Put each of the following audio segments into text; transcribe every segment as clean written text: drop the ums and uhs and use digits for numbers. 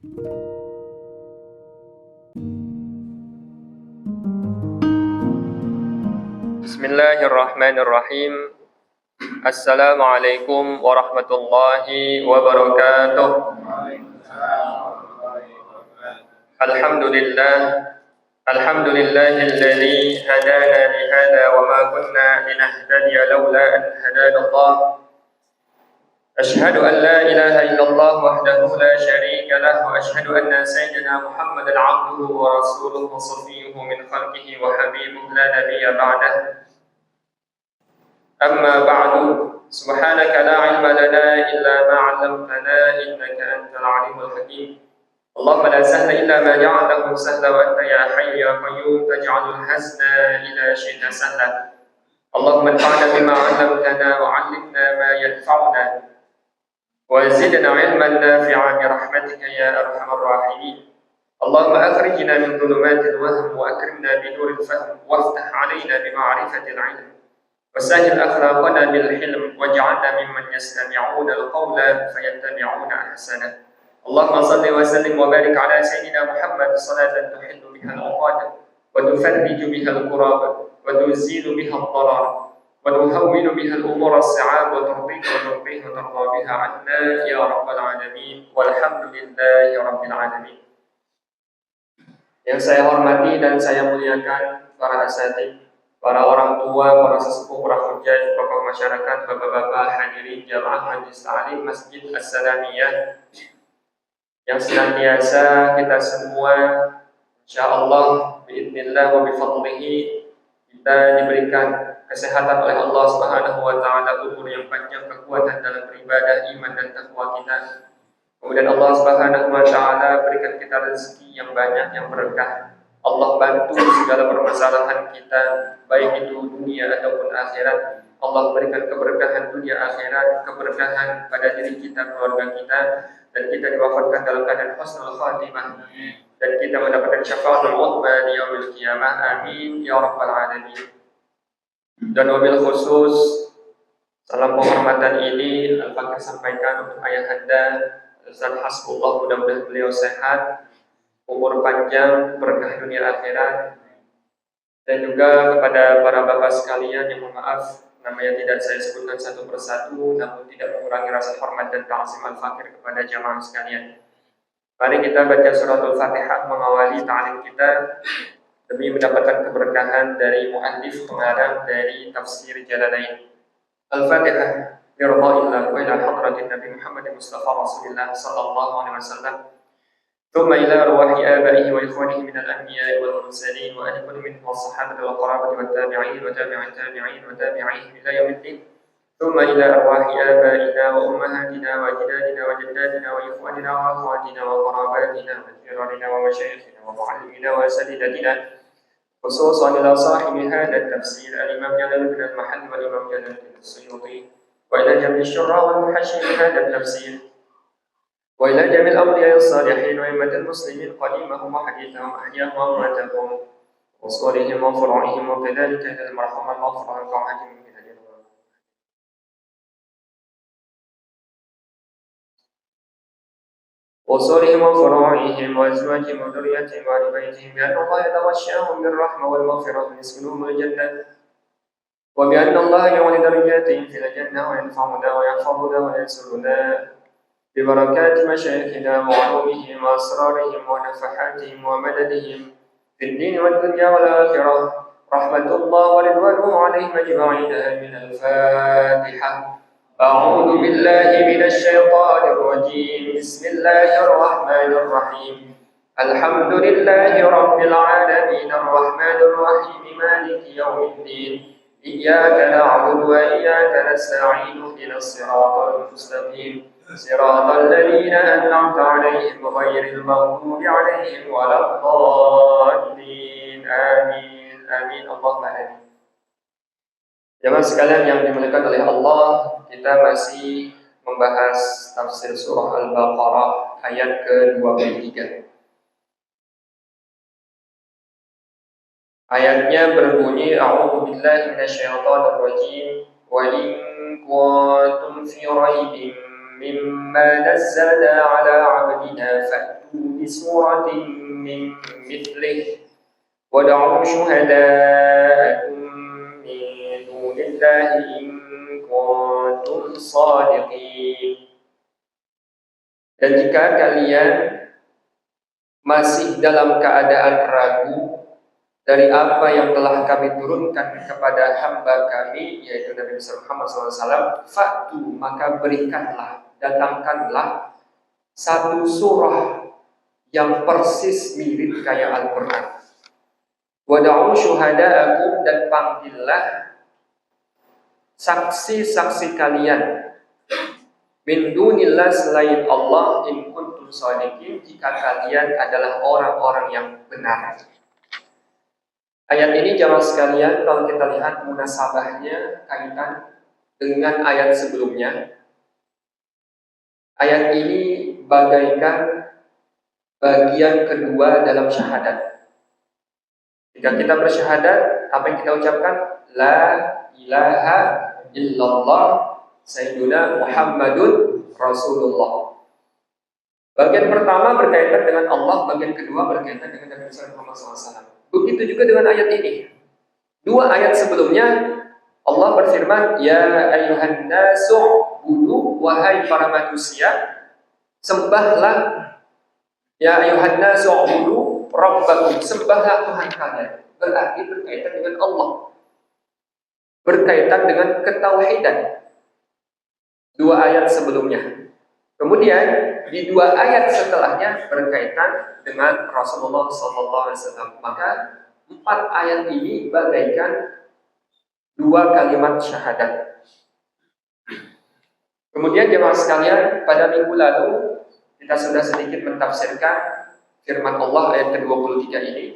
Bismillahirrahmanirrahim. Assalamualaikum warahmatullahi wabarakatuh. Alhamdulillah. Alhamdulillahilladzi hadana li hadza wa ma kunna linahtadiya laula an hadana Allah. Ashhadu an la ilaha illallah wahdahu la syarika lah wa ashhadu anna sayyidina Muhammadan 'abduhu wa rasuluhu safiyyuhu min khalqihi wa habibuhu la nabiyya ba'dahu. أما بعد سبحانك لا علم لنا إلا ما علمتنا إنك أنت العليم الحكيم اللهم لا سهل إلا ما جعلته سهلا وأنت يا حي يا قيوم تجعل الحزن إذا شئت سهلا اللهم انفعنا بما علمتنا وعلمنا ما ينفعنا وزدنا علما نافعا برحمتك يا أرحم الراحمين اللهم أخرجنا من ظلمات الوهم وأكرمنا بنور الفهم وافتح علينا بمعرفة العلم وسهل أخلاقنا بالحلم واجعلنا ممن يستمعون القول فيتبعون أحسنه اللهم صل وسلم وبارك على سيدنا محمد صلاة تحل بها العقاد وتفرج بها الكراب وتزيل بها الضرر وتهون بها الأمور الصعاب وترضيك وترضى بها عنا يا رب العالمين والحمد لله رب العالمين. Yang saya hormati dan saya muliakan para asatidz, para orang tua, para sesepuh, para hujjah, tokoh masyarakat, bapak-bapak, hadirin jamaah Majelis Ta'lim Masjid As-Salamiyah yang senantiasa kita semua insyaallah biidznillah wa bifadlihi kita diberikan kesehatan oleh Allah Subhanahu wa taala, umur yang panjang, kekuatan dalam beribadah, iman dan takwa kita. Kemudian Allah Subhanahu wa taala berikan kita rezeki yang banyak, yang berkah. Allah bantu segala permasalahan kita, baik itu dunia ataupun akhirat. Allah berikan keberkahan dunia akhirat, keberkahan pada diri kita, keluarga kita, dan kita diwafatkan dalam keadaan husnul khatimah, dan kita mendapatkan syafaatul uzma di yaumil qiyamah. Amin ya rabbal alamin. Dan wabil khusus salam penghormatan ini Al-Fakir sampaikan untuk ayahanda Ustaz Hasbullah, mudah-mudahan beliau sehat, umur panjang, berkah dunia akhirat, dan juga kepada para bapak sekalian yang mohon maaf namanya tidak saya sebutkan satu persatu, namun tidak mengurangi rasa hormat dan ta'zim Al-Fakir kepada jamaah sekalian. Mari kita baca suratul Fatihah mengawali ta'lim kita demi mendapatkan keberkahan dari muallif pengarang dari tafsir Jalalain. Al-Fatihah. Biradha'illah wa ila hadratin Nabi Muhammad Mustafa Rasulullah sallallahu alaihi wasallam. ثم إلى أرواح آبائه وإخوانه من الأنبياء والمرسلين وأن كل منهم الصحابة والقرابة والتابعين وتابع التابعين وتابعيهم إلى يوم الدين. ثم إلى أرواح آبائنا وأمهاتنا وأجدادنا وجداتنا وإخواننا وأخواتنا وقراباتنا وجيراننا ومشايخنا ومعلمينا وأساتذتنا، خصوصا إلى صاحب هذا التفسير الإمام جلال بن المحل والإمام جلال بن السيوطي، وإلى جميع الشراء والمحشين هذا التفسير، وإلى جميع الأولياء الصالحين وأئمة المسلمين قديمهم وحديثهم أحياهم وأمواتهم وصورهم وفروعهم وكذلك إلى المرحوم المغفور عن طاعتهم من أجل وصورهم وفروعهم وأزواجهم وذريتهم وآل بيتهم بأن الله يتغشاهم بالرحمة والمغفرة ويسكنهم الجنة، وبأن الله يعلي درجاتهم في الجنة وينفعنا ويحفظنا وينصرنا ببركات مشايخنا وعلومهم وأسرارهم ونفحاتهم ومددهم في الدين والدنيا والآخرة، رحمة الله ورضوانه عليهم أجمعين. من الفاتحة. أعوذ بالله من الشيطان الرجيم. بسم الله الرحمن الرحيم. الحمد لله رب العالمين الرحمن الرحيم مالك يوم الدين، إياك نعبد وإياك نستعين اهدنا الصراط المستقيم صراط الذين أنعمت عليهم غير المغضوب عليهم ولا الضالين. آمين آمين اللهم آمين. Jemaah sekalian yang dimuliakan oleh Allah, kita masih membahas tafsir surah Al-Baqarah ayat ke-23. Ayatnya berbunyi, A'udzu billahi minasyaitonir rajim, wa in kuntum fi raibin مما نزلنا على عبدنا فأتوا بسورة من مثله ودعوا شهداءكم من دون الله إن كنتم صادقين. Dan jika kalian masih dalam keadaan ragu dari apa yang telah kami turunkan kepada hamba kami, yaitu Nabi Muhammad SAW, faktu, maka berikanlah, datangkanlah satu surah yang persis mirip kayak Al-Quran. Wada'u syuhada'akum, dan panggillah saksi-saksi kalian min dunillah, selain Allah, in kuntum shadiqin, jika kalian adalah orang-orang yang benar. Ayat ini jamaah sekalian, kalau kita lihat munasabahnya kaitan dengan ayat sebelumnya. Ayat ini bagaikan bagian kedua dalam syahadat. Jika kita bersyahadat, apa yang kita ucapkan? La ilaha illallah Sayyiduna Muhammadun Rasulullah. Bagian pertama berkaitan dengan Allah, bagian kedua berkaitan dengan Nabi Muhammad SAW. Begitu juga dengan ayat ini. Dua ayat sebelumnya Allah berfirman, Ya ayuhan nasu budu, wahai para manusia, sembahlah. Ya ayuhan nasu budu rabbakum, sembahlah Tuhan kalian. Berarti berkaitan dengan Allah, berkaitan dengan ketauhidan. Dua ayat sebelumnya. Kemudian di dua ayat setelahnya berkaitan dengan Rasulullah SAW. Maka 4 ayat ini bagaikan 2 kalimat syahadat. Kemudian jemaah sekalian, pada minggu lalu kita sudah sedikit mentafsirkan firman Allah ayat ke-23 ini.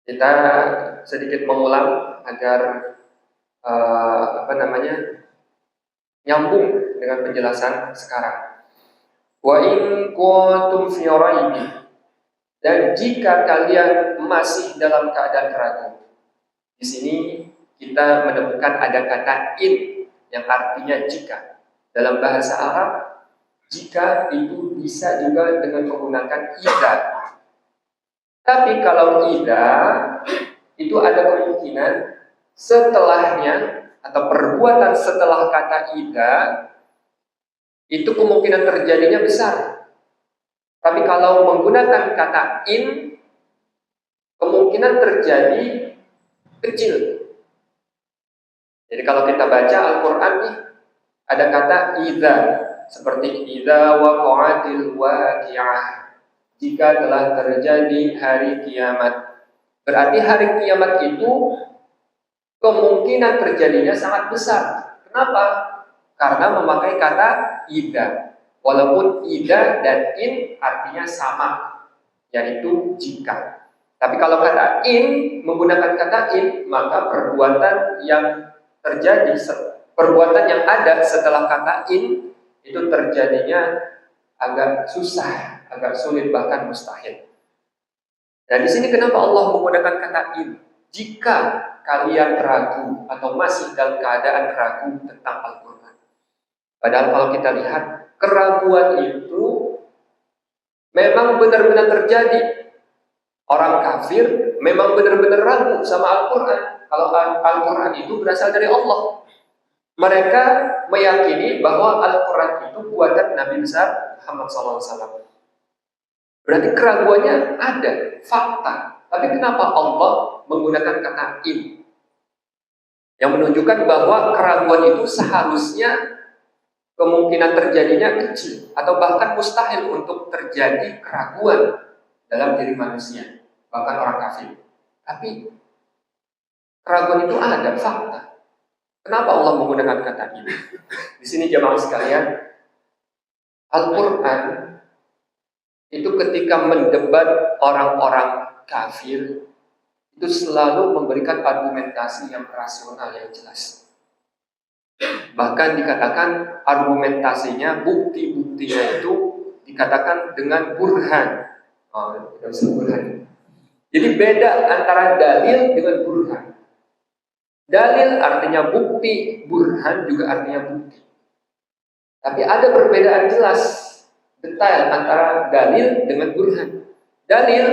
Kita sedikit mengulang agar nyambung dengan penjelasan sekarang. Wa in kuntum fi raibin, dan jika kalian masih dalam keadaan ragu. Di sini kita menemukan ada kata in yang artinya jika. Dalam bahasa Arab, jika itu bisa juga dengan menggunakan idza. Tapi kalau idza itu ada kemungkinan setelahnya atau perbuatan setelah kata idza itu kemungkinan terjadinya besar. Tapi kalau menggunakan kata in, kemungkinan terjadi kecil. Jadi kalau kita baca Al-Quran nih, ada kata idza, seperti idza waqa'atil waqi'ah, jika telah terjadi hari kiamat. Berarti hari kiamat itu kemungkinan terjadinya sangat besar. Kenapa? Karena memakai kata idza. Walaupun idza dan in artinya sama, yaitu jika. Tapi kalau kata in, menggunakan kata in, maka perbuatan yang terjadi, perbuatan yang ada setelah kata in itu terjadinya agak susah, agak sulit, bahkan mustahil. Dan di sini kenapa Allah menggunakan kata in? Jika kalian ragu atau masih dalam keadaan ragu tentang Al-Quran. Padahal kalau kita lihat, keraguan itu memang benar-benar terjadi. Orang kafir memang benar-benar ragu sama Al-Quran. Kalau Al-Quran itu berasal dari Allah. Mereka meyakini bahwa Al-Quran itu buatan Nabi besar Muhammad SAW. Berarti keraguannya ada, fakta. Tapi kenapa Allah menggunakan kata in? Yang menunjukkan bahwa keraguan itu seharusnya kemungkinan terjadinya kecil atau bahkan mustahil untuk terjadi keraguan dalam diri manusia, bahkan orang kafir. Tapi keraguan itu ada, fakta. Kenapa Allah menggunakan kata ini? Di sini jemaah sekalian, Al-Quran itu ketika mendebat orang-orang kafir itu selalu memberikan argumentasi yang rasional, yang jelas. Bahkan dikatakan argumentasinya, bukti-buktinya itu dikatakan dengan burhan. Burhan. Jadi beda antara dalil dengan burhan. Dalil artinya bukti, burhan juga artinya bukti. Tapi ada perbedaan jelas, detail antara dalil dengan burhan. Dalil,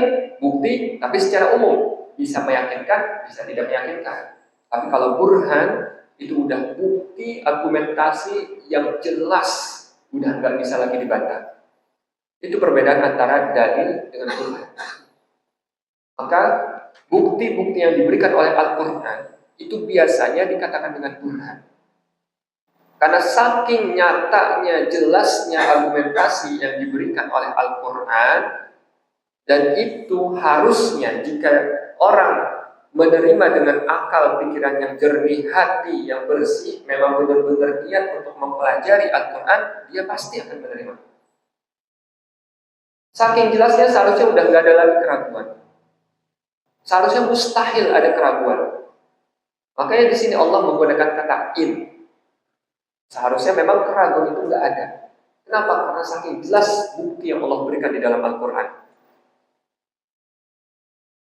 bukti, tapi secara umum bisa meyakinkan, bisa tidak meyakinkan. Tapi kalau burhan itu udah bukti, argumentasi yang jelas, udah nggak bisa lagi dibantah. Itu perbedaan antara dalil dengan burhan. Maka bukti-bukti yang diberikan oleh Al-Quran itu biasanya dikatakan dengan burhan. Karena saking nyatanya, jelasnya argumentasi yang diberikan oleh Al-Quran, dan itu harusnya jika orang menerima dengan akal, pikiran yang jernih, hati yang bersih, memang benar-benar niat untuk mempelajari Al-Quran, dia pasti akan menerima. Saking jelasnya seharusnya udah nggak ada lagi keraguan. Seharusnya mustahil ada keraguan. Makanya di sini Allah menggunakan kata in. Seharusnya memang keraguan itu nggak ada. Kenapa? Karena saking jelas bukti yang Allah berikan di dalam Al-Quran.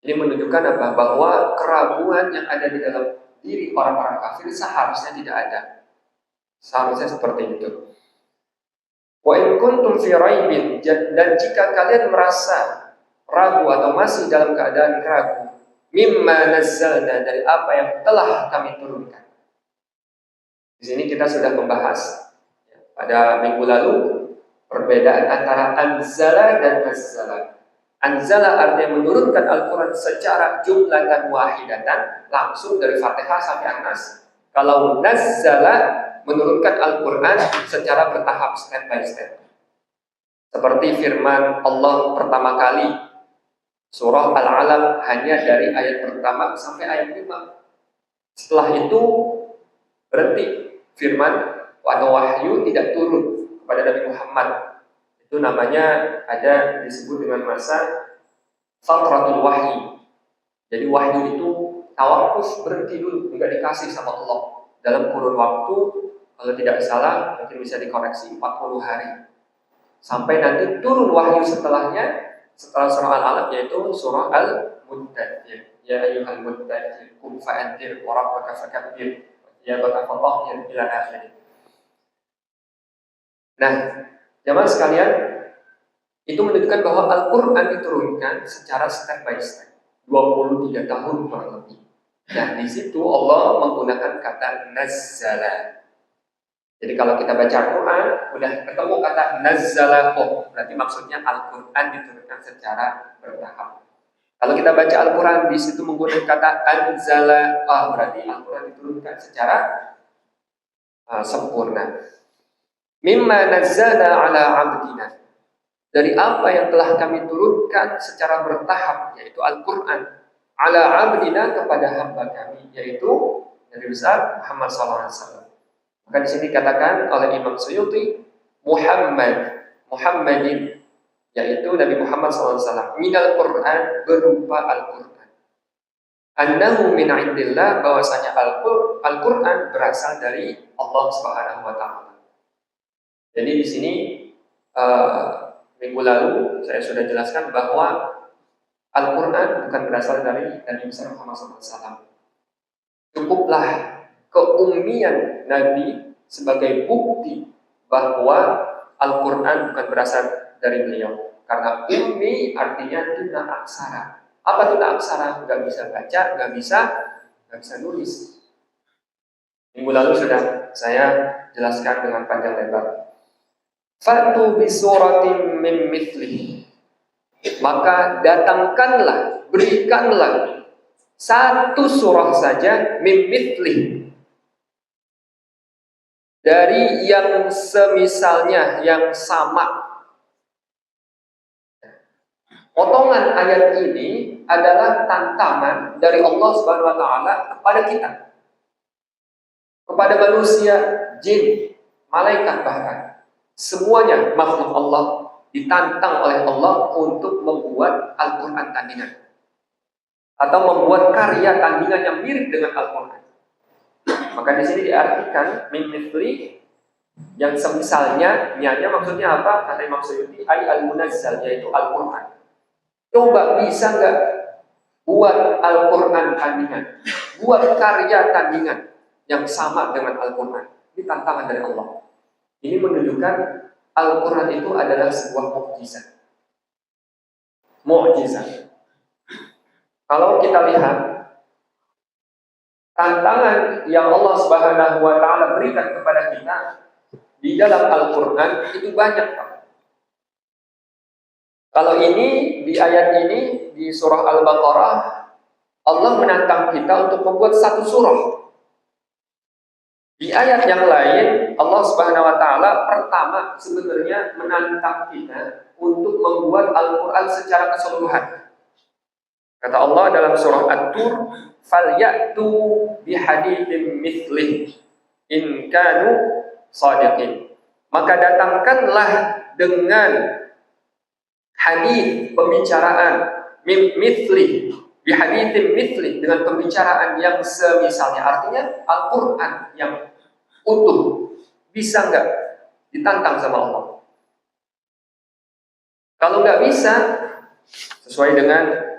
Ini menunjukkan apa? Bahwa keraguan yang ada di dalam diri orang-orang kafir seharusnya tidak ada. Seharusnya seperti itu. Wa in kuntum fi raibin, dan jika kalian merasa ragu atau masih dalam keadaan ragu, mimma nazzalna, dari apa yang telah kami turunkan. Di sini kita sudah membahas pada minggu lalu perbedaan antara anzala dan nazzala. Anzala artinya menurunkan Al-Quran secara jumlah dan wahidatan, langsung dari Fatihah sampai An-Nas. Kalau nazzala menurunkan Al-Quran secara bertahap, step by step. Seperti firman Allah pertama kali surah Al-Alaq hanya dari ayat pertama sampai ayat 5. Setelah itu berhenti firman atau wahyu tidak turun kepada Nabi Muhammad. Itu namanya ada disebut dengan masa fatratul wahyi. Jadi wahyu itu tawakuf, berhenti dulu, enggak dikasih sama Allah dalam kurun waktu, kalau tidak salah mungkin bisa dikoreksi 40 hari. Sampai nanti turun wahyu setelahnya, setelah surah Al-Alaq, yaitu surah Al-Muddathir. Ya ayyuhal muddathir qum fa'anzir wa rabbaka fakabbir ya baka fatahhir ila akhir. Nah, jamaah sekalian, itu menunjukkan bahwa Al-Quran diturunkan secara step by step, 23 tahun kurang lebih. Nah, di situ Allah menggunakan kata nazzala. Jadi kalau kita baca Al-Quran, udah ketemu kata nazzala, berarti maksudnya Al-Quran diturunkan secara bertahap. Kalau kita baca Al-Quran di situ menggunakan kata anzala, berarti Al-Quran diturunkan secara sempurna. Mimma nazzala ala abdina, dari apa yang telah kami turunkan secara bertahap, yaitu Al-Quran, ala abdina, kepada hamba kami, yaitu Nabi besar Muhammad SAW. Maka di sini dikatakan oleh Imam Suyuti, Muhammadin, yaitu Nabi Muhammad SAW, minal Quran, berupa Al-Quran. Annahu min indillah, bahwasanya Al-Quran berasal dari Allah Subhanahu wa Ta'ala. Jadi di sini minggu lalu saya sudah jelaskan bahwa Al-Quran bukan berasal dari Nabi Muhammad SAW. Cukuplah keummian Nabi sebagai bukti bahwa Al-Quran bukan berasal dari beliau. Karena ummi artinya tuna aksara. Apa tuna aksara? Gak bisa baca, gak bisa nulis. Minggu lalu sudah saya jelaskan dengan panjang lebar. Fatu bisuratin min mithlih, maka datangkanlah, berikanlah satu surah saja, min mithlih, dari yang semisalnya, yang sama. Potongan ayat ini adalah tantangan dari Allah Subhanahu wa Ta'ala kepada kita, kepada manusia, jin, malaikat, bahkan semuanya makhluk Allah ditantang oleh Allah untuk membuat Al-Quran tandingan atau membuat karya tandingan yang mirip dengan Al-Quran. Maka di sini diartikan min mithli, yang semisalnya, nyanya maksudnya apa? Kata Imam Suyuti, ay al-munazzal, yaitu Al-Quran. Coba bisa nggak buat Al-Quran tandingan, buat karya tandingan yang sama dengan Al-Quran? Ini tantangan dari Allah. Ini menunjukkan Al-Quran itu adalah sebuah mukjizat. Mukjizat. Kalau kita lihat tantangan yang Allah Subhanahu wa taala berikan kepada kita di dalam Al-Quran itu banyak, Pak. Kalau ini di ayat ini di surah Al-Baqarah, Allah menantang kita untuk membuat satu surah. Di ayat yang lain, Allah Subhanahu wa taala pertama sebenarnya menantang kita untuk membuat Al-Qur'an secara keseluruhan. Kata Allah dalam surah At-Tur, "Falyatu bihaditsin mithlih in kanu shadiqin." Maka datangkanlah dengan hadis pembicaraan mithlih, bihaditsin mithlih, dengan pembicaraan yang semisalnya, artinya Al-Qur'an yang utuh. Bisa nggak? Ditantang sama Allah. Kalau nggak bisa, sesuai dengan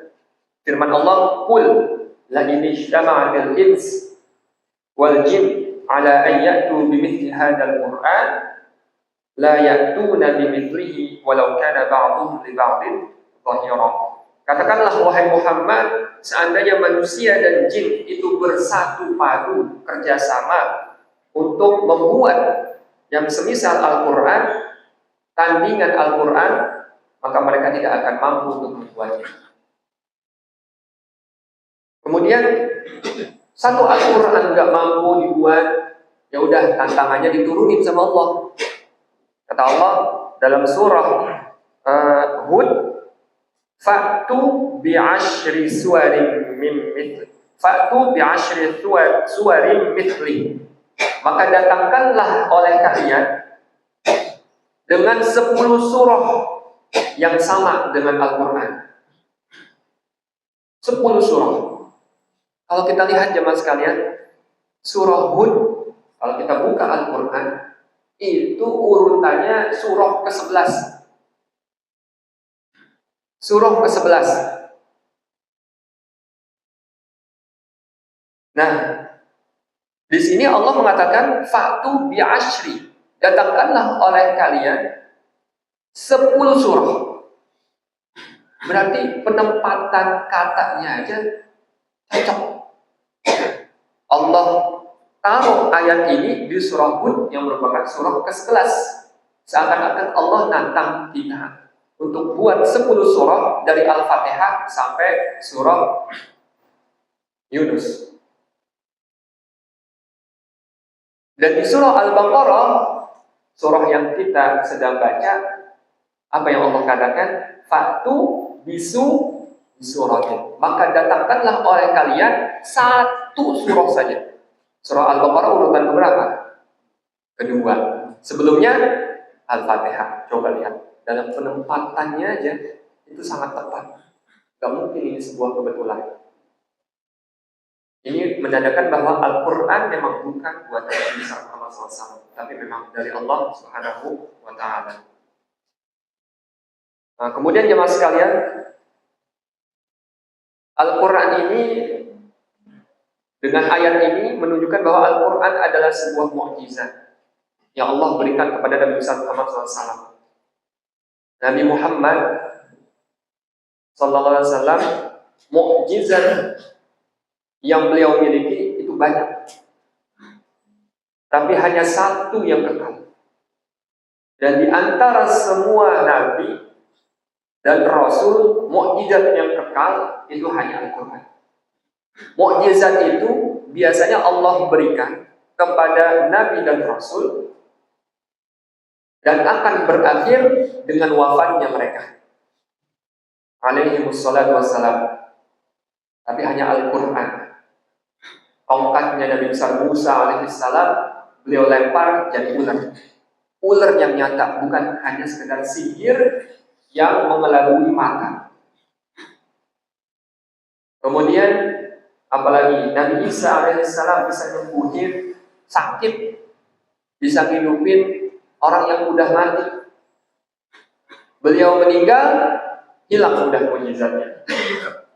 firman Allah, "Qul la in ijtama'atil ins wal jin ala an ya'tu bimithli hadzal Qur'an la ya'tuna bimithlihi walau kana ba'dhum li ba'dhin dhahira." Katakanlah wahai Muhammad, seandainya manusia dan jin itu bersatu padu kerjasama untuk membuat yang semisal Al-Quran, tandingan Al-Quran, maka mereka tidak akan mampu untuk membuatnya. Kemudian satu Al-Quran nggak mampu dibuat, ya udah tantangannya diturunin sama Allah. Kata Allah dalam surah Hud, "Fa'tu bi'ashri suwarin min mithli." Fa'tu bi'ashri suwarin mithli. Maka datangkanlah oleh kalian dengan 10 surah yang sama dengan Al-Quran. 10 surah. Kalau kita lihat jemaah sekalian, surah Hud, kalau kita buka Al-Quran, itu urutannya surah ke-11. Surah ke-11. Nah, di sini Allah mengatakan fa'tu bi'ashri, datangkanlah oleh kalian 10 surah. Berarti penempatan katanya aja cocok. Allah taruh ayat ini di surah Hud yang merupakan surah ke-11. Seakan-akan Allah nantang kita untuk buat 10 surah dari Al-Fatihah sampai surah Yunus. Dan di surah Al-Baqarah, surah yang kita sedang baca, apa yang Allah katakan? Fa'tu bisuratin. Maka datangkanlah oleh kalian satu surah saja. Surah Al-Baqarah urutan keberapa? Kedua. Sebelumnya Al-Fatihah. Coba lihat, dalam penempatannya aja itu sangat tepat. Gak mungkin ini sebuah kebetulan. Ini menandakan bahwa Al-Quran memang bukan buatan Nabi Muhammad SAW, tapi memang dari Allah Subhanahu wa Ta'ala. Nah, kemudian jemaah sekalian, Al-Quran ini dengan ayat ini menunjukkan bahwa Al-Quran adalah sebuah mukjizat yang Allah berikan kepada Nabi Muhammad SAW. Nabi Muhammad SAW, mukjizat yang beliau miliki itu banyak, tapi hanya satu yang kekal. Dan di antara semua nabi dan rasul, mukjizat yang kekal itu hanya Al-Quran. Mukjizat itu biasanya Allah berikan kepada nabi dan rasul dan akan berakhir dengan wafatnya mereka, alaihi wassalatu wassalam. Tapi hanya Al-Quran. Tongkatnya Nabi Musa alaihissalam beliau lempar jadi ular. Ular yang nyata, bukan hanya sekedar sihir yang mengelabui mata. Kemudian apalagi Nabi Isa alaihissalam bisa nyembuhin sakit, bisa ngidupin orang yang udah mati. Beliau meninggal, hilang udah mukjizatnya.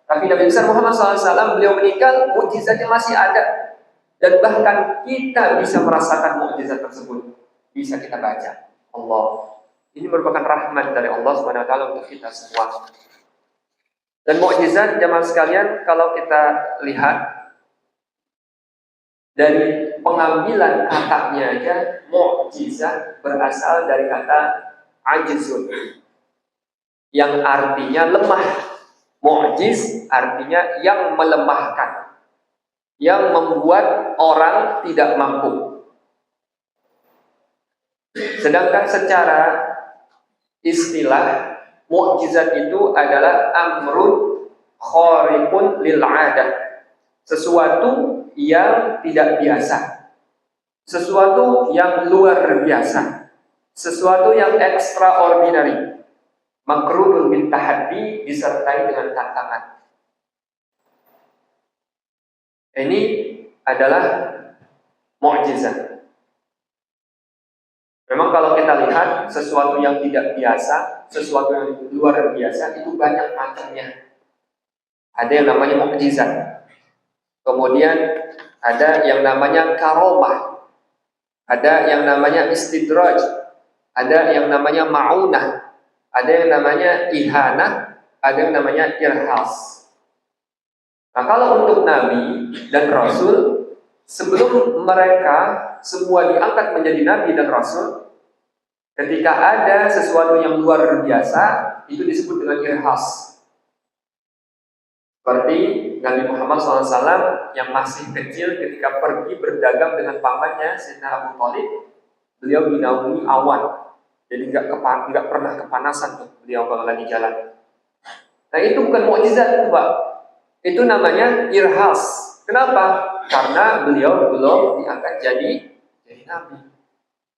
Tapi Nabi Muhammad SAW beliau meninggal, mukjizatnya masih ada. Dan bahkan kita bisa merasakan mukjizat tersebut. bisa kita baca. Allah. Ini merupakan rahmat dari Allah Subhanahu wa taala untuk kita semua. Dan mukjizat jamaah sekalian, kalau kita lihat dari pengambilan katanya aja, mukjizat berasal dari kata ajizun, yang artinya lemah. Mu'jiz artinya yang melemahkan, yang membuat orang tidak mampu. Sedangkan secara istilah, mukjizat itu adalah amrun khariqun lil 'adah, sesuatu yang tidak biasa, sesuatu yang luar biasa, sesuatu yang extraordinary, makrunun bil tahaddi, disertai dengan tantangan. Ini adalah mukjizat. Memang kalau kita lihat sesuatu yang tidak biasa, sesuatu yang luar biasa itu banyak macamnya. Ada yang namanya mukjizat. Kemudian ada yang namanya karomah. Ada yang namanya istidraj. Ada yang namanya ma'unah. Ada yang namanya ihanah. Ada yang namanya irhas. Nah, kalau untuk Nabi dan Rasul, sebelum mereka semua diangkat menjadi Nabi dan Rasul, ketika ada sesuatu yang luar biasa, itu disebut dengan irhas. Seperti Nabi Muhammad SAW yang masih kecil ketika pergi berdagang dengan pamannya Sayyidina Abu Thalib, beliau dinaungi awan, jadi nggak pernah kepanasan tuh beliau kalau lagi jalan. Nah, itu bukan mukjizat itu, Pak. Itu namanya irhas. Kenapa? Karena beliau belum diangkat jadi Nabi.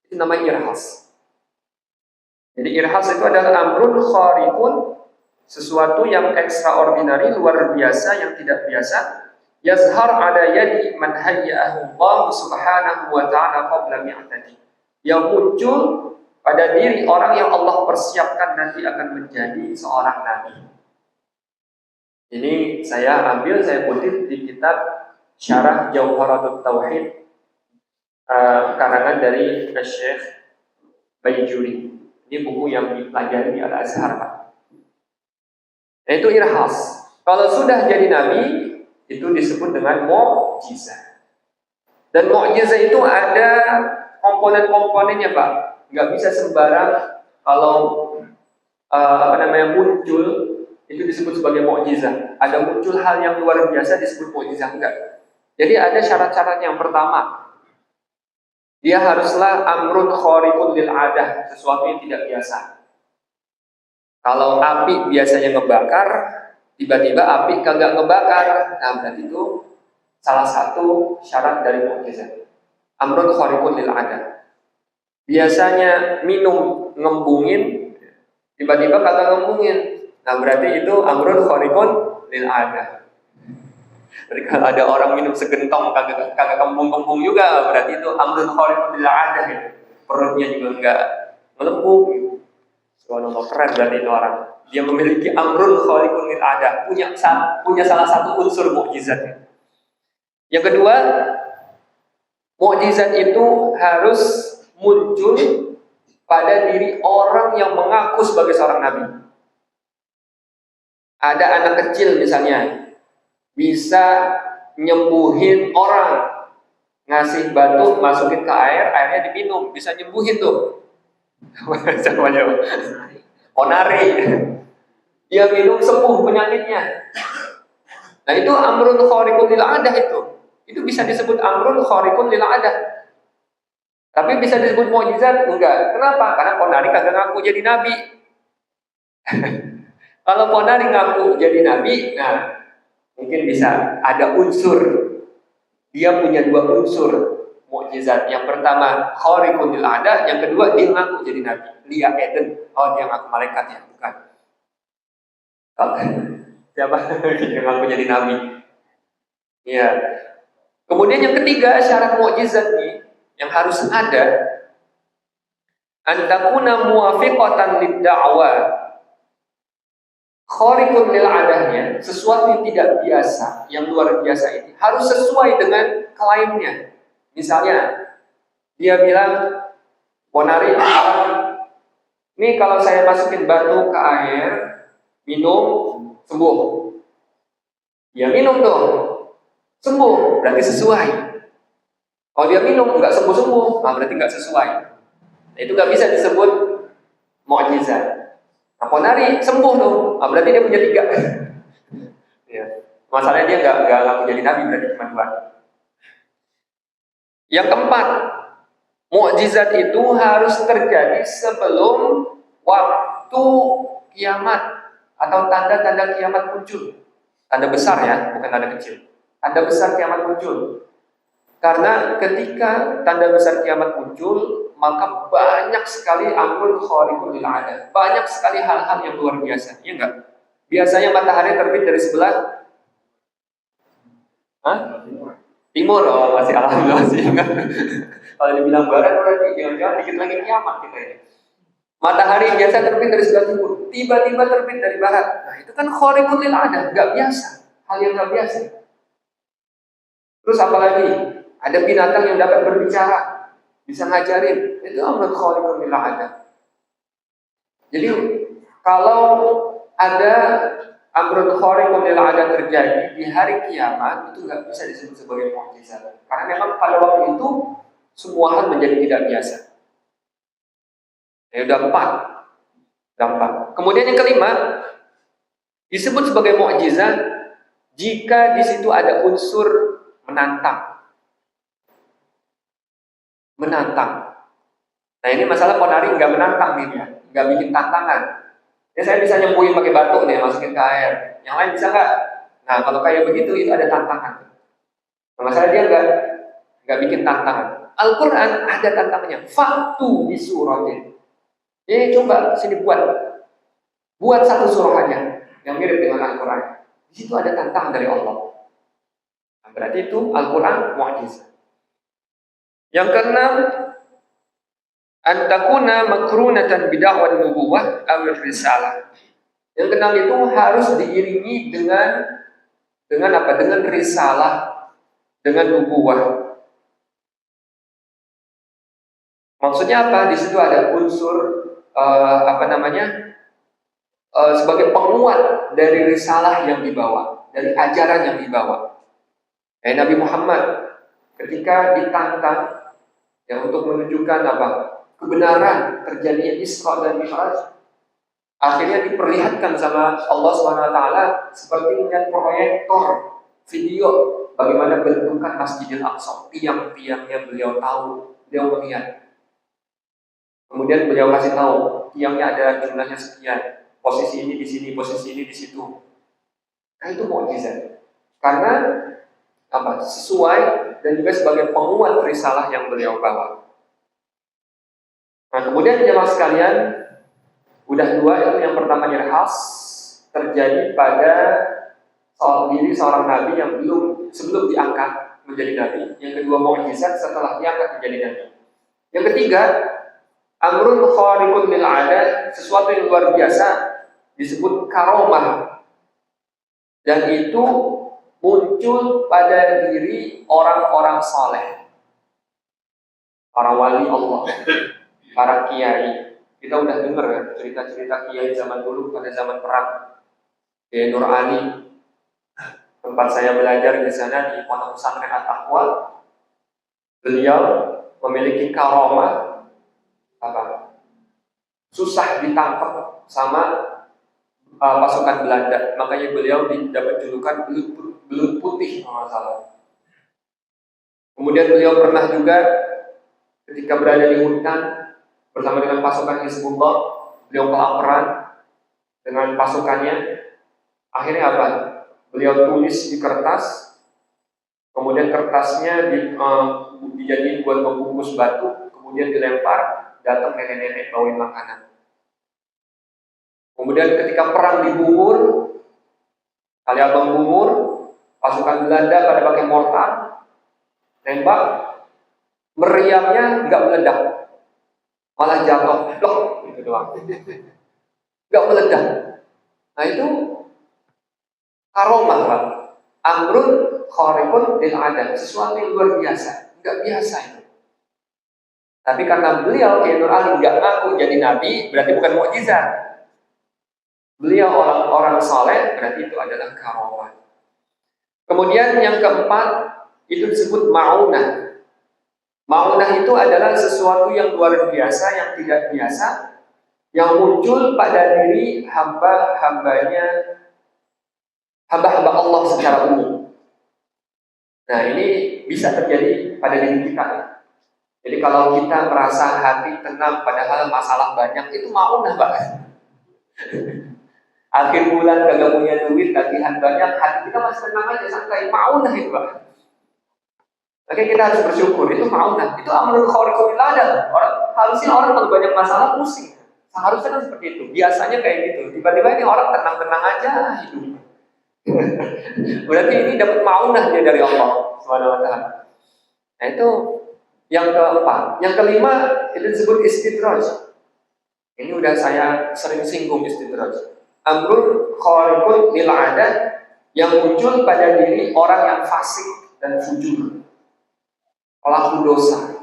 Itu namanya irhas. Jadi irhas itu adalah amrun khariqun, sesuatu yang extraordinary, luar biasa, yang tidak biasa. Yazhar ada yadi man hayya'ahu Allah subhanahu wa ta'ala qabla mi'atati, yang muncul pada diri orang yang Allah persiapkan nanti akan menjadi seorang nabi. Ini saya kutip di kitab Syarah Jauharatul Tauhid karangan dari Syekh Bayjuri. Ini buku yang dipelajari di Al-Azhar, Pak. Yaitu irhas. Kalau sudah jadi nabi, itu disebut dengan mukjizat. Dan mukjizat itu ada komponen-komponennya, Pak. Nggak bisa sembarang kalau muncul itu disebut sebagai mukjizat. Ada muncul hal yang luar biasa disebut mukjizat, enggak. Jadi ada syarat-syarat. Yang pertama, dia haruslah amrun khariqun lil 'adah, sesuatu yang tidak biasa. Kalau api biasanya ngebakar, tiba-tiba api kagak ngebakar, nah berarti itu salah satu syarat dari mukjizat. Amrun khariqun lil 'adah. Biasanya minum ngembungin, tiba-tiba kagak ngembungin. Nah berarti itu amrun khariqun lil 'adah. Jadi kalau ada orang minum segentong kagak kembung-kembung juga, berarti itu amrun khariqun lil 'adah ya. Perutnya juga enggak melempung gitu. Subhanallah, keren berarti itu orang. Dia memiliki amrun khariqun lil 'adah, punya salah satu unsur mukjizatnya. Yang kedua, mukjizat itu harus muncul pada diri orang yang mengaku sebagai seorang nabi. Ada anak kecil misalnya, bisa nyembuhin orang, ngasih batu, masukin ke air, airnya diminum, bisa nyembuhin tuh. Namanya Onari. Dia minum sembuh penyakitnya. Nah itu amrun khariqun lil 'adah itu. Itu bisa disebut amrun khariqun lil 'adah. Tapi bisa disebut mukjizat? Enggak. Kenapa? Karena Onari kagak ngaku jadi nabi. Kalau Onari ngaku jadi nabi, nah mungkin bisa ada unsur. Dia punya dua unsur mukjizat. Yang pertama khariqun lil 'adah, yang kedua dia ngaku jadi nabi. Lia Eden, dia ngaku malaikat ya, bukan. Siapa yang ngaku jadi nabi? Iya. Kemudian yang ketiga, syarat mukjizat nih yang harus ada, antakuna muwafiqatan lid-da'wa. Khariqun lil 'adahnya, sesuatu yang tidak biasa, yang luar biasa ini harus sesuai dengan klaimnya. Misalnya, dia bilang Ponari, ini kalau saya masukin batu ke air, minum, sembuh. Ya minum dong, sembuh, berarti sesuai. Kalau dia minum nggak sembuh-sembuh, nah berarti nggak sesuai. Nah, itu nggak bisa disebut mukjizat. Nah, Ponari sembuh dong, nah, berarti dia punya 3. Ya. Masalahnya dia nggak ngaku jadi nabi, berarti cuma 2. Yang keempat, mukjizat itu harus terjadi sebelum waktu kiamat atau tanda-tanda kiamat muncul. Tanda besar ya, bukan tanda kecil. Tanda besar kiamat muncul. Karena ketika tanda besar kiamat muncul, maka banyak sekali amrun khariqun lil 'adah. Banyak sekali hal-hal yang luar biasa. Iya enggak? Biasanya matahari terbit dari sebelah timur. Oh, masih alhamdulillah sih. Kalau dibilang barat berarti jangan-jangan dikit lagi kiamat kita ya. Matahari biasa terbit dari sebelah timur, tiba-tiba terbit dari barat. Nah, itu kan khariqun lil 'adah, enggak biasa. Hal yang enggak biasa. Terus apalagi? Ada binatang yang dapat berbicara, bisa ngajarin. Itu amrun khariqun lil 'adah. Jadi kalau ada amrun khariqun lil 'adah terjadi di hari kiamat, itu nggak bisa disebut sebagai mukjizat. Karena memang pada waktu itu semua hal menjadi tidak biasa. Ya udah 4. Kemudian yang kelima, disebut sebagai mukjizat jika di situ ada unsur menantang. Nah, ini masalah Ponari nggak menantang nih ya, nggak bikin tantangan. Ya saya bisa nyembuhin pakai batu nih, masukin ke air. Yang lain bisa nggak? Nah, kalau kayak begitu itu ada tantangan. Nah, masalah dia nggak bikin tantangan. Al-Quran ada tantangannya. Faktu di suratin. Jadi coba sini buat satu surah aja yang mirip dengan Al-Quran. Di situ ada tantangan dari Allah. Nah, berarti itu Al-Quran mukjizat. Yang keenam, antakuna makrunatan bid'ah nubuwah aw risalah. Yang keenam itu harus diiringi dengan apa? Dengan risalah, dengan nubuwah. Maksudnya apa? Di situ ada unsur sebagai penguat dari risalah yang dibawa, dari ajaran yang dibawa. Nabi Muhammad ketika ditantang ya untuk menunjukkan apa? Kebenaran terjadinya Isra dan Mi'raj, akhirnya diperlihatkan sama Allah SWT seperti melihat proyektor video bagaimana bentukan Masjidil Aqsa, tiang-tiangnya beliau tahu, beliau melihat. Kemudian beliau kasih tahu tiangnya ada jumlahnya sekian, posisi ini di sini, posisi ini di situ. Nah, itu mukjizat. Karena apa? Sesuai dan juga sebagai penguat risalah yang beliau bawa. Nah, kemudian jemaah sekalian, udah 2, itu yang pertama khas terjadi pada seorang nabi yang sebelum diangkat menjadi nabi. Yang kedua mukjizat setelah diangkat menjadi nabi. Yang ketiga, amrun khariqun lil 'adah, sesuatu yang luar biasa disebut karomah. Dan itu muncul pada diri orang-orang saleh, para wali Allah, para kiai. Kita udah dengar ya cerita-cerita kiai zaman dulu pada zaman perang. Kiai Nur Ali, tempat saya belajar di sana di Pondok Pesantren At-Taqwa, beliau memiliki karomah susah ditangkap sama pasukan Belanda. Makanya beliau dapat julukan belut putih kalau salah. Kemudian beliau pernah juga ketika berada di hutan bersama dengan pasukan Hizbullah, beliau kelaparan dengan pasukannya. Akhirnya apa? Beliau tulis di kertas, kemudian kertasnya dijadiin buat membungkus batu, kemudian dilempar, datang nenek-nenek bawain makanan. Kemudian ketika perang di Bungur, kali Abang Bungur, pasukan Belanda pada pakai mortar, tembak, meriamnya nggak meledak, malah jatuh, blok, gitu doang, nggak meledak. Nah itu karomah, Pak. Amrun khariqun lil 'adah, sesuatu yang luar biasa, nggak biasa itu. Tapi karena beliau Kiai Nur Ali nggak ngaku jadi nabi, berarti bukan mukjizat. Beliau orang-orang soleh, berarti itu adalah karamah. Kemudian yang keempat itu disebut ma'unah. Ma'unah itu adalah sesuatu yang luar biasa, yang tidak biasa, yang muncul pada diri hamba-hambanya, hamba-hamba Allah secara umum. Nah, ini bisa terjadi pada diri kita. Jadi kalau kita merasa hati tenang padahal masalah banyak, itu ma'unah, Pak. Akhir bulan kagak punya duit, tagihan banyak, hati kita masih tenang aja, santai. Ma'unah itu, Pak. Oke, kita harus bersyukur, itu ma'unah. Itu amrul khariqul ada. Harusnya orang kalau banyak masalah pusing. Seharusnya kan seperti itu. Biasanya kayak gitu. Tiba-tiba ini orang tenang-tenang aja hidup. Berarti ini dapat ma'unah dia dari Allah Subhanahu wa taala. Nah, itu yang keempat. Yang kelima itu disebut istidraj. Ini udah saya sering singgung istidraj. Amrul khariqul lil adat yang muncul pada diri orang yang fasik dan fujur, pelaku dosa.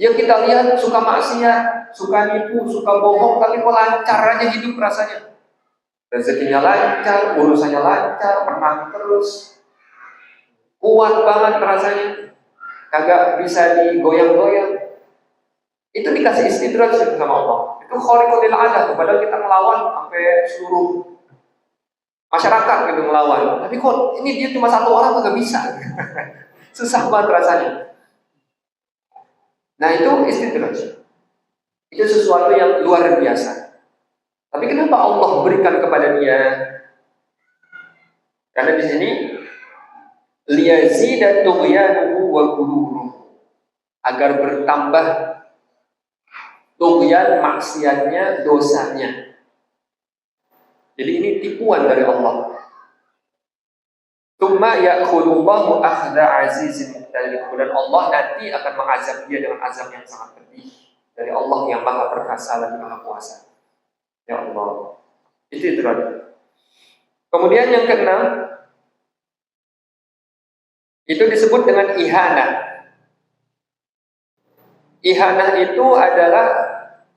Yang kita lihat suka maksiat, suka nipu, suka bohong, tapi kok lancar aja hidup rasanya. Rezekinya lancar, urusannya lancar, menang terus, kuat banget rasanya, kagak bisa digoyang-goyang. Itu dikasih istidraj sama Allah. Itu khariqul lil adat, padahal kita melawan sampai seluruh masyarakat gitu melawan. Tapi kok ini dia cuma satu orang kagak bisa. Susah banget rasanya. Nah, itu istidraj. Itu sesuatu yang luar biasa. Tapi kenapa Allah berikan kepada dia? Karena di sini liyazida tughyanuhu wa ghuluruhu, agar bertambah tughyan, maksiatnya, dosanya. Jadi ini tipuan dari Allah. Tsumma ya'khudullahu akhdha 'azizin muqtadir. Dan Allah nanti akan mengazab dia dengan azab yang sangat pedih dari Allah yang Maha Perkasa lagi Maha Kuasa. Ya Allah. Itu terakhir. Kemudian yang keenam itu disebut dengan ihanah. Ihanah itu adalah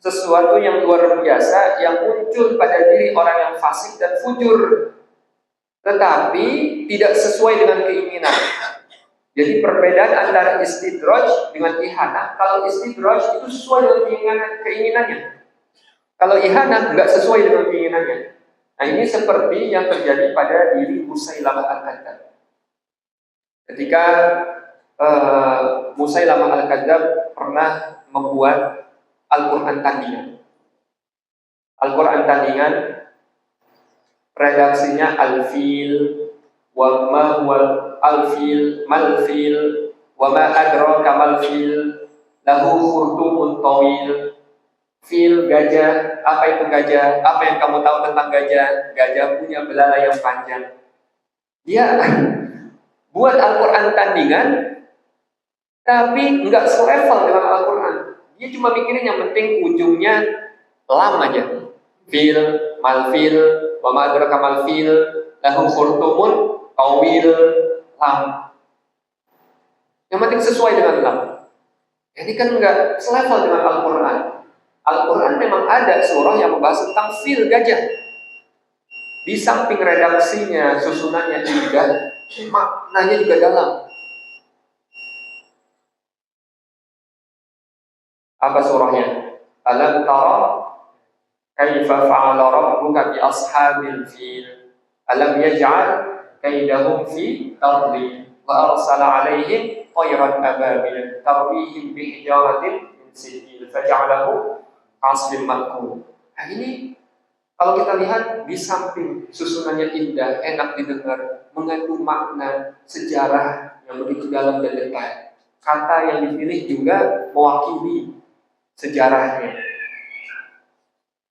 sesuatu yang luar biasa yang muncul pada diri orang yang fasik dan fujur, tetapi tidak sesuai dengan keinginan. Jadi perbedaan antara istidraj dengan ihanah. Kalau istidraj itu sesuai dengan keinginannya. Kalau ihanah nggak sesuai dengan keinginannya. Nah, ini seperti yang terjadi pada diri Musailamah al-Kadzdzab. Ketika Musailamah al-Kadzdzab pernah membuat Al-Quran tandingan. Al-Quran tandingan redaksinya al-fil wa ma huwa al-fil mal-fil wa ma adraka mal-fil lahu khurtumun tawil. Fil, gajah, apa itu gajah? Apa yang kamu tahu tentang gajah? Gajah punya belalai yang panjang. Dia buat Al-Quran tandingan, tapi nggak selevel dengan Al-Quran. Dia cuma mikirin yang penting ujungnya lam aja. Fil, malfil, wa ma adraka malfil, lahu khurtumun tawil, lam. Yang penting sesuai dengan lam. Jadi kan nggak selevel dengan Al-Quran. Al-Quran memang ada surah yang membahas tentang fil, gajah. Di samping redaksinya, susunannya indah, maknanya juga dalam. Apa surahnya? Alam tara kaifa fa'ala rabbuka bi ashabil fil. Alam yaj'al kaidahum fi tadlil wa arsala 'alaihim tayran ababil tarmihim bi hijaratin min sijil faj'alahu aslim makul. Nah, ini kalau kita lihat di samping susunannya indah, enak didengar, mengandung makna sejarah yang begitu dalam dan detail. Kata yang dipilih juga mewakili sejarahnya.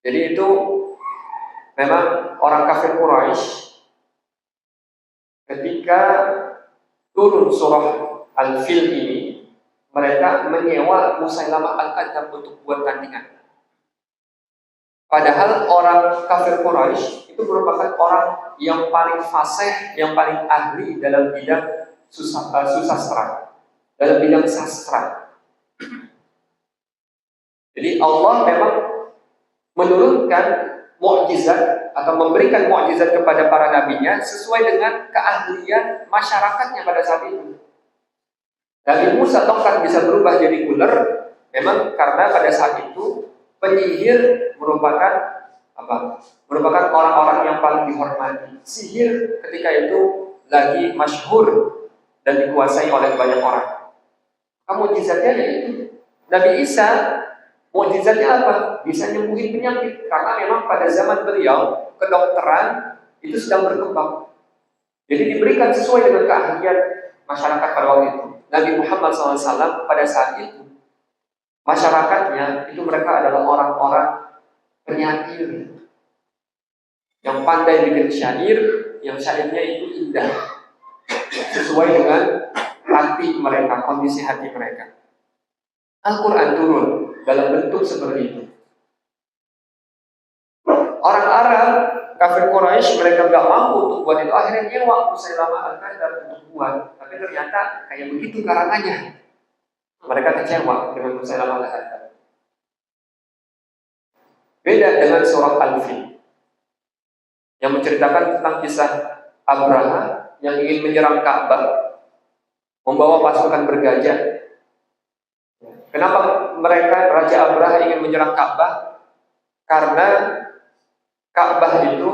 Jadi itu memang orang kafir Quraisy ketika turun surah Al-Fil ini, mereka menyewa Musailamah al-Kadzdzab untuk buat tandingan. Padahal orang kafir Quraisy itu merupakan orang yang paling fasih, yang paling ahli dalam bidang susastra, dalam bidang sastra. Jadi Allah memang menurunkan mukjizat atau memberikan mukjizat kepada para nabinya sesuai dengan keahlian masyarakatnya pada saat itu. Nabi Musa tongkat bisa berubah jadi ular, memang karena pada saat itu penyihir merupakan apa? Merupakan orang-orang yang paling dihormati. Sihir ketika itu lagi masyhur dan dikuasai oleh banyak orang. Mukjizatnya yaitu Nabi Isa, mukjizatnya apa? Bisa nyembuhin penyakit karena memang pada zaman beliau kedokteran itu sedang berkembang. Jadi diberikan sesuai dengan keahlian masyarakat pada waktu itu. Nabi Muhammad SAW pada saat itu masyarakatnya itu mereka adalah orang-orang penyair yang pandai bikin syair, yang syairnya itu indah sesuai dengan hati mereka, kondisi hati mereka. Al-Quran turun dalam bentuk seperti itu. Orang Arab, kafir Quraisy, mereka gak mampu untuk buat itu. Akhirnya nyewa Musailamah Al-Kadzdzab untuk buat. Tapi ternyata kayak begitu karangannya. Mereka kecewa dengan Musailamah Al-Kadzdzab. Beda dengan surah Al-Fil yang menceritakan tentang kisah Abraha yang ingin menyerang Ka'bah, membawa pasukan bergajah. Kenapa mereka, Raja Abraha ingin menyerang Ka'bah? Karena Ka'bah itu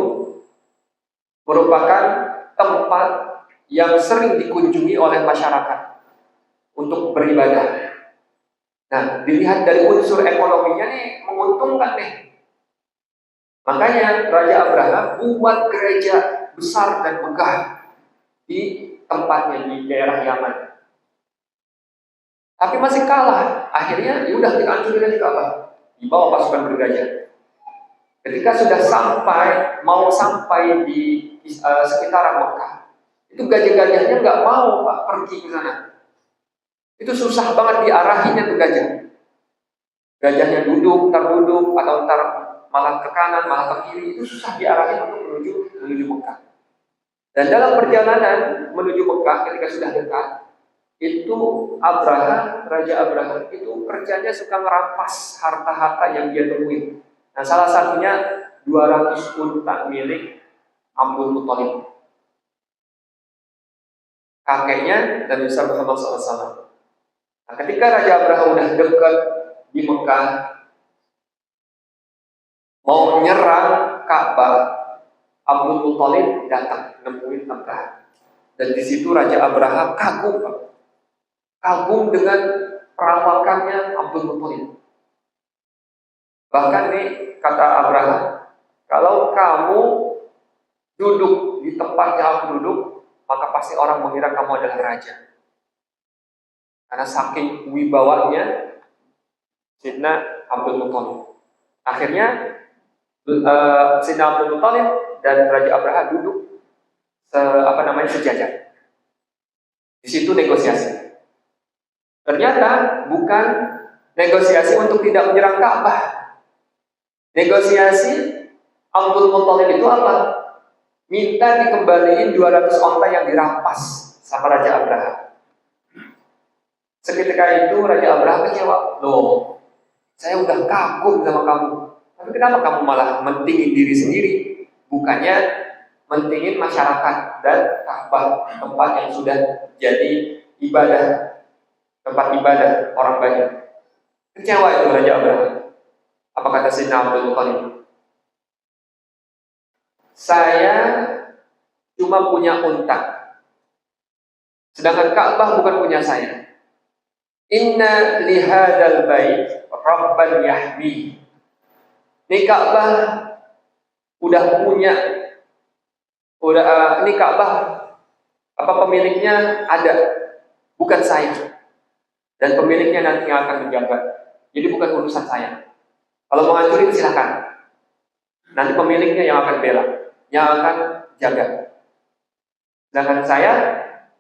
merupakan tempat yang sering dikunjungi oleh masyarakat untuk beribadah. Nah, dilihat dari unsur ekonominya nih, menguntungkan nih. Makanya Raja Abraha buat gereja besar dan megah di tempatnya di daerah Yaman. Tapi masih kalah. Akhirnya ya udah kita hancurin aja Ka'bah. Dibawa pasukan bergajah. Ketika sudah mau sampai di sekitaran Mekah, itu gajah-gajahnya nggak mau Pak pergi ke sana. Itu susah banget diarahinya tuh gajah. Gajahnya duduk, atau ntar malah ke kanan, malah ke kiri. Itu susah diarahin untuk menuju Mekah. Dan dalam perjalanan menuju Mekah ketika sudah dekat, itu Raja Abraha itu kerjanya suka merampas harta-harta yang dia temuin. Nah, salah satunya 200 unta milik Abdul Muthalib, kakeknya dan Nabi Muhammad SAW. Nah, ketika Raja Abraha udah dekat di Mekah, mau nyerang Ka'bah, Abdul Muthalib datang nemuin Abraha. Dan di situ Raja Abraha kagum dengan perawakannya Abdul Muthalib. Bahkan nih kata Abraha, kalau kamu duduk di tempat yang aku duduk, maka pasti orang mengira kamu adalah raja. Karena saking wibawanya Sayyidina Abdul Muthalib. Akhirnya Sayyidina Abdul Muthalib dan Raja Abraha duduk sejajar. Di situ negosiasi. Ternyata bukan negosiasi untuk tidak menyerang Ka'bah. Negosiasi Abdul Muthalib itu apa? Minta dikembaliin 200 onta yang dirampas sama Raja Abraha. Seketika itu Raja Abraha kecewa. Loh, saya udah kagum sama kamu. Tapi kenapa kamu malah mentingin diri sendiri? Bukannya mentingin masyarakat dan Ka'bah, tempat yang sudah jadi tempat ibadah orang banyak. Kecewa itu Raja Abraha. Apa kata Sayyidina Abdul Muthalib? Saya cuma punya unta, sedangkan Ka'bah bukan punya saya. Inna lihadal bait rabban yahmi. Ini Ka'bah ini Ka'bah pemiliknya ada, bukan saya. Dan pemiliknya nanti yang akan menjaga. Jadi bukan urusan saya. Kalau mau hancurin silakan. Nanti pemiliknya yang akan bela, yang akan jaga. Sedangkan saya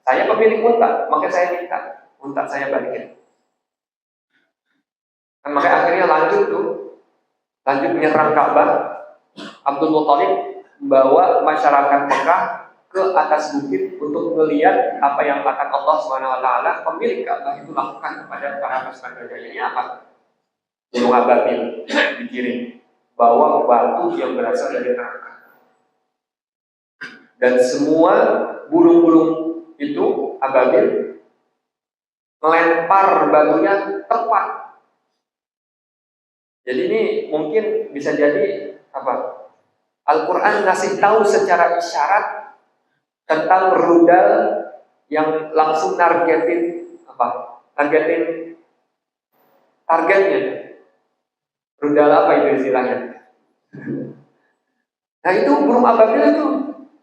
pemilik unta, maka saya minta unta saya balikin. Dan maka akhirnya lanjut menyerang Ka'bah. Abdul Muthalib membawa masyarakat Mekah ke atas bukit untuk melihat apa yang akan Allah SWT pemilik Ka'bah itu lakukan kepada para pasukan bergajah. Ini apa? Gunung ababil dikirim, bawa batu yang berasal dari neraka. Dan semua burung-burung itu ababil melempar batunya tepat. Jadi ini mungkin bisa jadi apa? Al-Quran ngasih tahu secara isyarat tentang rudal yang langsung targetin targetnya. Rudal apa itu istilahnya? Nah itu burung ababil itu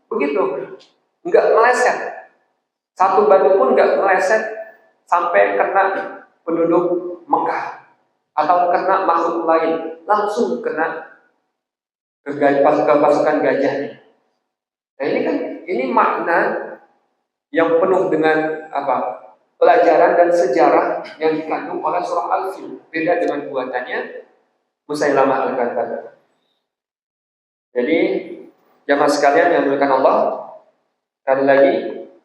begitu, nggak meleset. Satu batu pun nggak meleset sampai kena penduduk Mekah atau kena makhluk lain, langsung kena ke pasukan gajahnya. Nah ini makna yang penuh dengan pelajaran dan sejarah yang dikandung oleh surah Al-Fil. Beda dengan buatannya Musailamah Al-Kadzdzab. Jadi jamaah sekalian yang dimuliakan Allah, sekali lagi,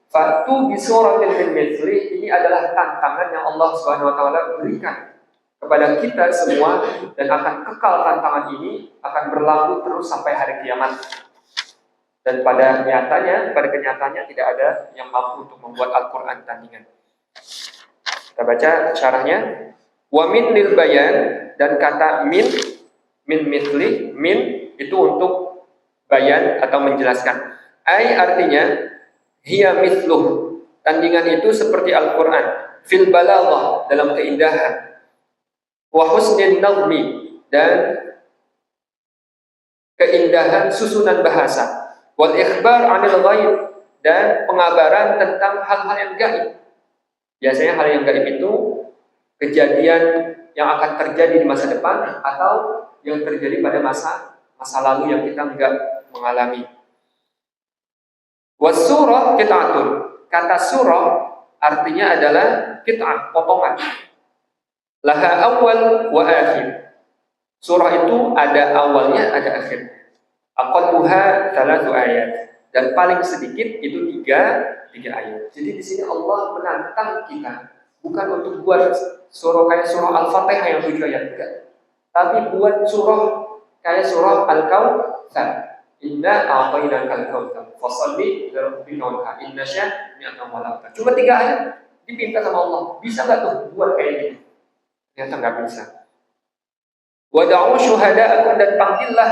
fatu bi suratin min mithli, ini adalah tantangan yang Allah Subhanahu wa taala berikan kepada kita semua, dan akan kekal. Tantangan ini akan berlaku terus sampai hari kiamat. Dan pada kenyataannya tidak ada yang mampu untuk membuat Al-Quran tandingan. Kita baca syarahnya. Wa min lil bayan, dan kata min mithli, min itu untuk bayan atau menjelaskan. Ai artinya hiya mithluh, tandingan itu seperti Al-Quran, fil balaghah, dalam keindahan, wa husnin nazmi, dan keindahan susunan bahasa, wal ikhbar 'anil ghaib, dan pengabaran tentang hal-hal yang gaib. Biasanya hal yang gaib itu kejadian yang akan terjadi di masa depan atau yang terjadi pada masa lalu yang kita enggak mengalami. Wasurah qit'atun, kata surah artinya adalah qit'ah, potongan. Laha awal wa akhir. Surah itu ada awalnya, ada akhirnya. Aqalluha 3 ayat, dan paling sedikit itu 3 ayat. Jadi di sini Allah menantang kita bukan untuk buat surah kayak surah Al-Fatihah yang 7 ayat, enggak. Tapi buat surah kayak surah Al-Kautsar. Inna a'tainakal kautsar fashalli li rabbika wanhar inna syani'aka huwal abtar. Cuma 3 ayat diminta sama Allah. Bisa enggak tuh buat kayak gitu? Ternyata enggak bisa. Wada'u syuhada'akum, dan panggillah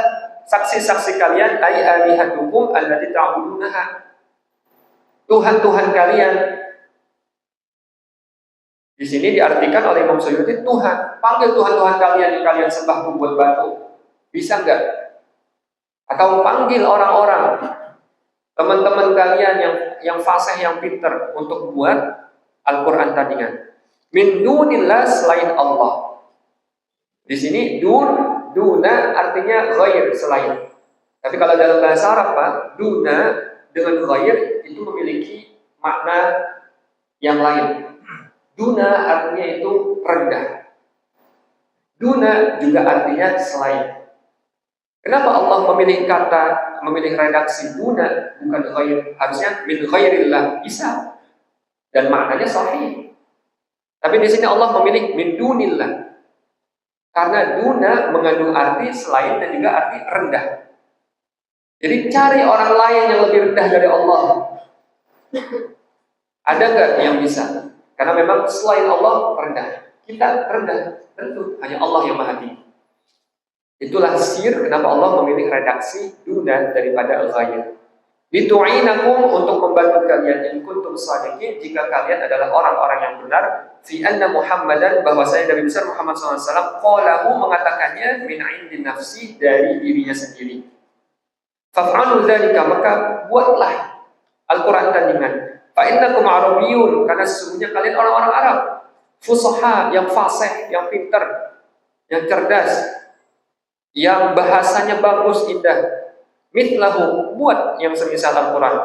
saksi-saksi kalian, ay alihatukum allati ta'budunaha, Tuhan-Tuhan kalian. Di sini diartikan oleh Imam Suyuti Tuhan. Panggil Tuhan-Tuhan kalian yang kalian sembah membuat batu. Bisa enggak? Atau panggil orang-orang, teman-teman kalian yang fasih, yang pinter, untuk buat Al-Quran tandingan. Min dunillah, selain Allah. Di sini duna artinya ghair, selain. Tapi kalau dalam bahasa Arab, Pak, duna dengan ghair itu memiliki makna yang lain. Duna artinya itu rendah. Duna juga artinya selain. Kenapa Allah memilih redaksi duna bukan ghair? Harusnya min ghairillah, bisa. Dan maknanya sahih. Tapi di sini Allah memilih min dunillah. Karena duna mengandung arti selain dan juga arti rendah. Jadi cari orang lain yang lebih rendah dari Allah. Ada nggak yang bisa? Karena memang selain Allah rendah. Kita rendah, tentu hanya Allah yang Maha Tinggi. Itulah sir kenapa Allah memilih redaksi duna daripada al-ghair. Litu'inakum, untuk membantu kalian, in kuntum shadiqin, jika kalian adalah orang-orang yang benar, fi anna Muhammadan, bahwasanya Nabi besar Muhammad SAW qalahu, mengatakannya min 'indi nafsi, dari dirinya sendiri. Faf'alu dzalika, maka buatlah Al-Qur'an tandingan. Fa innakum arabiyyun, karena sesungguhnya kalian orang-orang Arab, fusaha, yang fasih, yang pintar, yang cerdas, yang bahasanya bagus, indah. Mithlahu, buat yang semisal Al-Quran.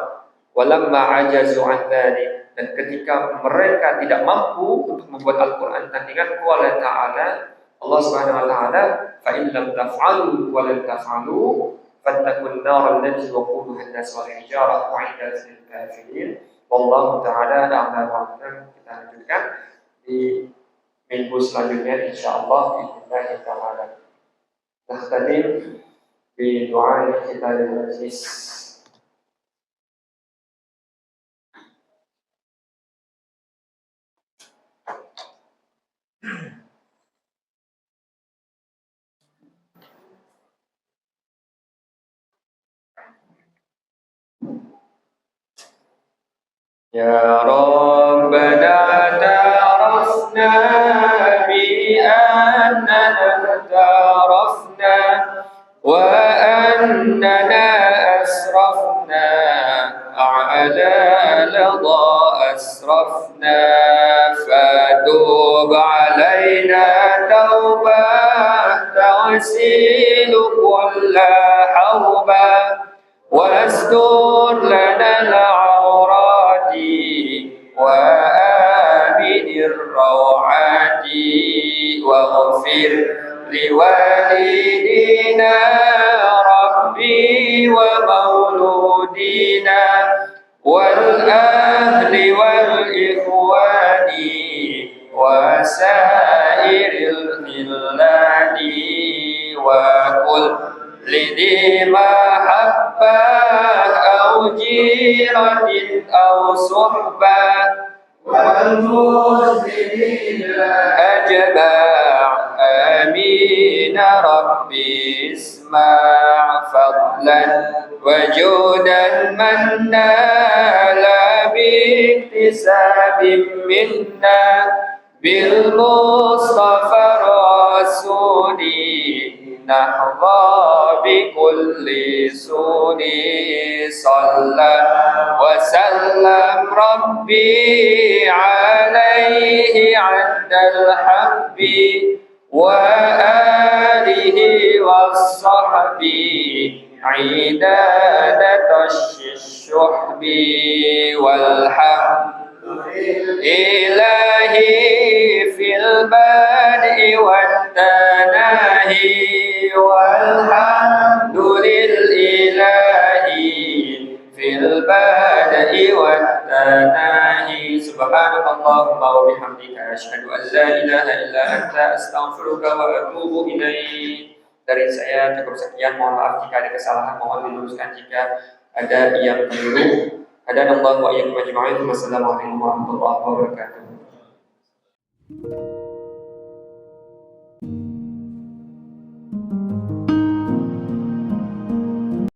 Walamma ajazu an dzalik, dan ketika mereka tidak mampu untuk membuat Al-Quran tandingan, qala ta'ala, Allah Subhanahu wa taala, fa in lam taf'alu wa lan taf'alu fattaqun nar allati waquduha an-nas wal hijarah u'iddat lil kafirin. Wallahu ta'ala a'lam. Kita lanjutkan di minggu selanjutnya insyaallah billahi ta'ala. Nakhtatim bi du'a kita al-aziz. Ya Rabbana ta'arafna bi annana ta'arafna wa annana asrafna ala lada asrafna fatub alaina tawbah ta'silu kulla hawba واستر لنا العورات وآمن الروعات واغفر لوالدينا ربي ومولودينا والأهل والإخوان وسائر الخلان وكل لذي محبة أو جيرة أو صحبة والمسلمين أجمع آمين ربي اسمع فضلا وجودا من نال باكتساب منا بالمصطفى الرسول نحظى بكل سون صلى وسلم ربي عليه عند الحب وآله والصحب عداد الشحب والحمد إلهي في البدء والتناهي والحمد لله في البدء والتناهي سبحانك اللهم وبحمدك أشهد أن لا إله إلا أنت أستغفرك وأتوب إليك. Dari saya cukup sekian, mohon maaf jika ada kesalahan, mohon diluruskan jika ada yang keliru. Hadanallahu wa iyyakum ajma'in. Wassalamualaikum warahmatullahi wabarakatuh.